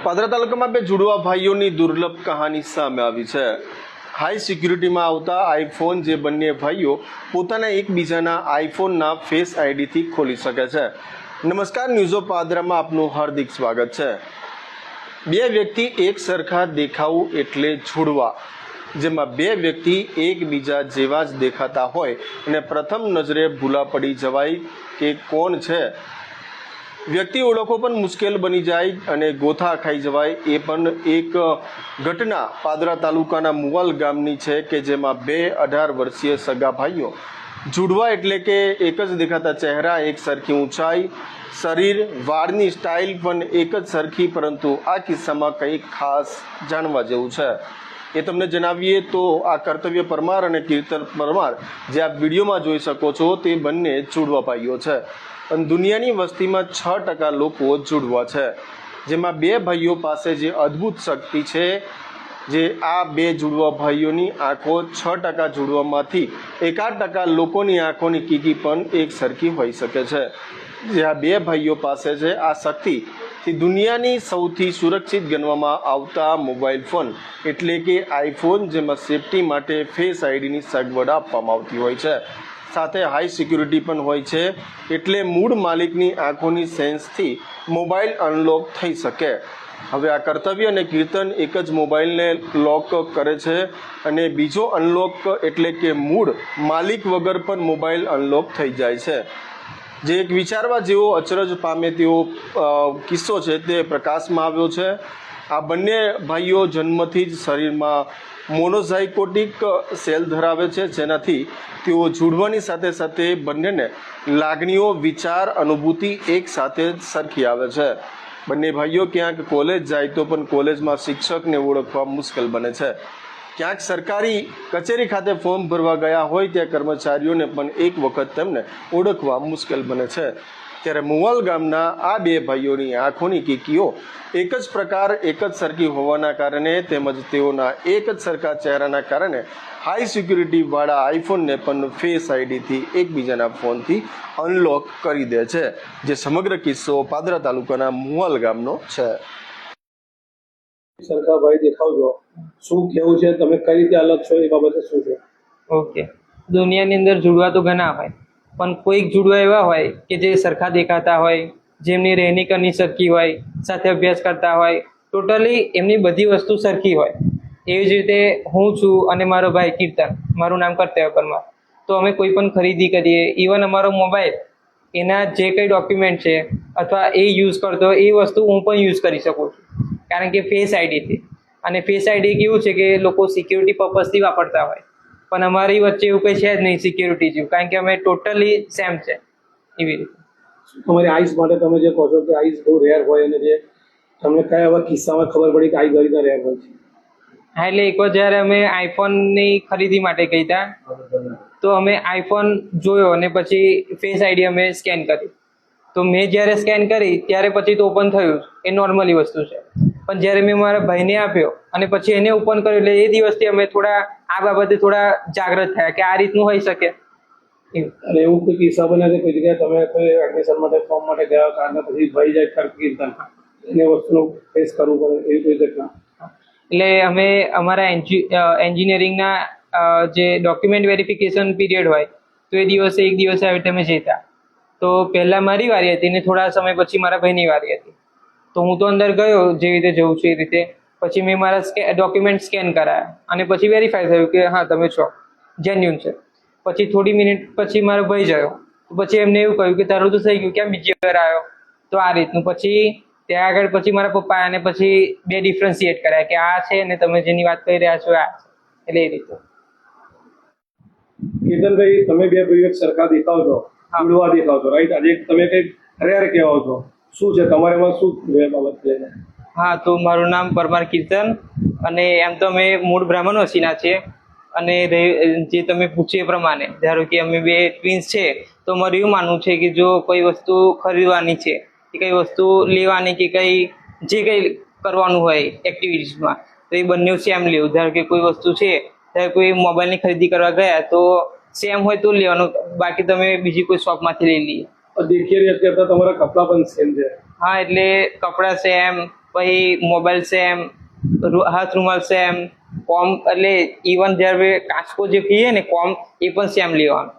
પાદરા તાલુકામાં બે જુડવા ભાઈઓની દુર્લભ કહાની સામે આવી છે। હાઈ સિક્યુરિટીમાં આવતા આઈફોન જે બંને ભાઈઓ પોતાના એકબીજાના આઈફોનના ફેસ આઈડીથી ખોલી શકે છે। નમસ્કાર, ન્યૂઝ ઓફ પાદરામાં આપનું હાર્દિક સ્વાગત છે। બે વ્યક્તિ એક સરખા દેખાવ એટલે જુડવા, જેમાં બે વ્યક્તિ એકબીજા જેવા જ દેખાતા હોય અને પ્રથમ નજરે ભૂલા પડી જવાય કે કોણ છે। વ્યક્તિ ઓળખવો પણ મુશ્કેલ બની જાય અને ગોથા ખાઈ જવાય એ પણ એક ઘટના પાદરા તાલુકાના મુવાલ ગામની છે કે જેમાં બે 18 વર્ષીય સગા ભાઈઓ જુડવા એટલે કે એક જ દેખાતા ચહેરા, એક સરખી ઊંચાઈ, શરીર, વાળની સ્ટાઇલ પણ એક જ સરખી, પરંતુ આ કિસ્સામાં કંઈક ખાસ જાણવા જેવું છે। એ તમને જણાવીએ તો આ કર્તવ્ય પરમાર અને કીર્તન પરમાર જે આપ વિડીયોમાં જોઈ શકો છો તે બંને જુડવા ભાઈઓ છે અને દુનિયાની વસ્તીમાં 6% લોકો જુડવા છે, જેમાં બે ભાઈઓ પાસે જે અદ્ભુત શક્તિ છે, જે આ બે જુડવા ભાઈઓની આંખો 6% જુડવામાંથી 1% લોકોની આંખોની કીકી પણ એક સરખી હોઈ શકે છે। જે આ બે ભાઈઓ પાસે છે આ શક્તિથી દુનિયાની સૌથી સુરક્ષિત ગણવામાં આવતા મોબાઈલ ફોન એટલે કે આઈફોન, જેમાં સેફટી માટે ફેસ આઈડીની સગવડ આપવામાં આવતી હોય છે, સાથે હાઈ સિક્યુરિટી પણ હોય છે, એટલે મૂળ માલિકની આંખોની સેન્સથી મોબાઈલ અનલોક થઈ શકે। હવે આ કર્તવ્ય અને કીર્તન એક જ મોબાઈલને લોક કરે છે અને બીજો અનલોક એટલે કે મૂળ માલિક વગર પણ મોબાઈલ અનલોક થઈ જાય છે। જે એક વિચારવા જેવો અચરજ પામે તેવો કિસ્સો છે તે પ્રકાશમાં આવ્યો છે। આ બંને ભાઈઓ જન્મથી જ શરીરમાં મોનોઝાઇકોટિક સેલ ધરાવે છે, જેનાથી તેઓ જુડવાની સાથે સાથે બંનેને લાગણીઓ, વિચાર, અનુભૂતિ એક સાથે સરખી આવે છે। બંને ભાઈઓ ક્યાંક કોલેજ જાય તો પણ કોલેજમાં શિક્ષકને ઓળખવા મુશ્કેલ બને છે। ક્યાંક સરકારી કચેરી ખાતે ફોર્મ ભરવા ગયા હોય ત્યાં કર્મચારીઓને પણ એક વખત તેમને ઓળખવા મુશ્કેલ બને છે। ત્યારે મુવાલ ગામના આ બે ભાઈઓની આંખોની કીકીઓ એક જ પ્રકાર, એક જ સરખી હોવાના કારણે તેમજ તેઓના એક જ સરખા ચહેરાના કારણે હાઈ સિક્યુરિટીવાળા આઈફોનને પણ ફેસ આઈડીથી એકબીજાના ફોનથી અનલોક કરી દે છે। જે સમગ્ર કિસ્સો પાદરા તાલુકાના મુવાલ ગામનો છે। સરખા ભાઈ દેખાવજો, શું કેવું છે, તમે કઈ રીતે અલગ છો એ બાબતે શું છે? ઓકે, દુનિયાની અંદર જુડવા તો ઘણા હોય, પણ કોઈક જુડવા એવા હોય કે જે સરખા દેખાતા હોય, જેમની રહેણી કરની સરખી હોય, સાથે અભ્યાસ કરતા હોય, ટોટલી એમની બધી વસ્તુ સરખી હોય। એવી જ રીતે હું છું અને મારો ભાઈ કીર્તન, મારું નામ કર્તવ્ય પરમાર, તો અમે કોઈ પણ ખરીદી કરીએ, ઇવન અમારો મોબાઈલ એના જે કંઈ ડોક્યુમેન્ટ છે અથવા એ યુઝ કરતો એ વસ્તુ હું પણ યુઝ કરી શકું છું, કારણ કે ફેસ આઈડીથી। અને ફેસ આઈડી કેવું છે કે લોકો સિક્યુરિટી પર્પઝથી વાપરતા હોય, પણ અમારી વચ્ચે એવું કંઈ છે જ નહીં સિક્યુરિટી જેવું, કારણ કે અમે ટોટલી સેમ છે એવી રીતે। તમારી આઈસ માટે તમે જે કહો છો કે આઈસ બહુ રેર હોય અને જે તમને કયા એવા કિસ્સામાં ખબર પડી કે આઈ ગરીના રેર હોય છે? હા, એટલે એકવાર જ્યારે અમે આઈફોનની ખરીદી માટે ગયા હતા તો અમે આઈફોન જોયો અને પછી ફેસ આઈડી અમે સ્કેન કરી, તો મેં જ્યારે સ્કેન કરી ત્યારે પછી તો ઓપન થયું, એ નોર્મલી વસ્તુ છે, પણ જ્યારે મેં મારા ભાઈને આપ્યો અને પછી એને ઓપન કર્યું એટલે એ દિવસથી અમે થોડા આ બાબતે થોડા જાગૃત થયા કે આ રીતનું હોઈ શકે। અને એવું કોઈ કિસ્સા બને છે કોઈ જગ્યાએ તમે કોઈ એડમિશન માટે ફોર્મ માટે ગયા કારણ પછી ભાઈ જાય કીર્તન એને વસ્તુનું ફેસ કરવું પડે એવી કોઈ ઘટના? એટલે અમે અમારા એન્જિનિયરિંગના જે ડોક્યુમેન્ટ વેરિફિકેશન પીરિયડ હોય તો એ દિવસે એક દિવસે આવી રીતે અમે જતા, તો પહેલાં મારી વારી હતી ને થોડા સમય પછી મારા ભાઈની વારી હતી, તો હું તો અંદર ગયો જે રીતે જઉં છું એ રીતે, પછી મેં મારા ડોક્યુમેન્ટ સ્કેન કરાયા અને પછી વેરીફાઈ થયું કે હા તમે છો, જેન્યુન છે। પછી થોડી મિનિટ પછી મારો ભાઈ ગયો, તો પછી એમને એવું કહ્યું કે તારું તો થઈ ગયું, કેમ બીજી વાર આવ્યો? તો આ રીતનું પછી ત્યાં આગળ પછી મારા પપ્પા અને પછી બે ડિફરન્શિએટ કર્યા કે આ છે ને તમે જેની વાત કરી રહ્યા છો આ છે, એટલે એ રીતે। કીર્તનભાઈ, તમે બે ભાઈઓ સરખા દેખાવ છો, જુડવા દેખાવ છો, રાઈટ? આજે તમે કંઈક રેર કહેવાઓ છો, શું છે તમારામાં શું એ બાબત લઈને? હા, તો મારું નામ પરમાર કીર્તન અને એમ તો અમે મૂળ બ્રાહ્મણ વસીના છીએ અને જે તમે પૂછ્યું એ પ્રમાણે ધારો કે અમે બે ટ્વિન્સ છે તો મારું એવું માનવું છે કે જો કોઈ વસ્તુ ખરીદવાની છે કે કઈ વસ્તુ લેવાની કે કંઈ જે કંઈ કરવાનું હોય એક્ટિવિટીઝમાં તો એ બંને સેમ લેવું। ધારો કે કોઈ વસ્તુ છે, ધારો કોઈ મોબાઈલની ખરીદી કરવા ગયા તો સેમ હોય તો લેવાનું, બાકી તમે બીજી કોઈ શોપમાંથી લઈ લઈએ। દેખીએ કરતા તમારા કપડાં પણ સેમ છે? હા, એટલે કપડાં સેમ, પછી મોબાઈલ સેમ, હાથ રૂમાલ સેમ, કોમ એટલે ઇવન જ્યારે કાચકો જે કહીએ ને કોમ એ પણ સેમ લેવાનું.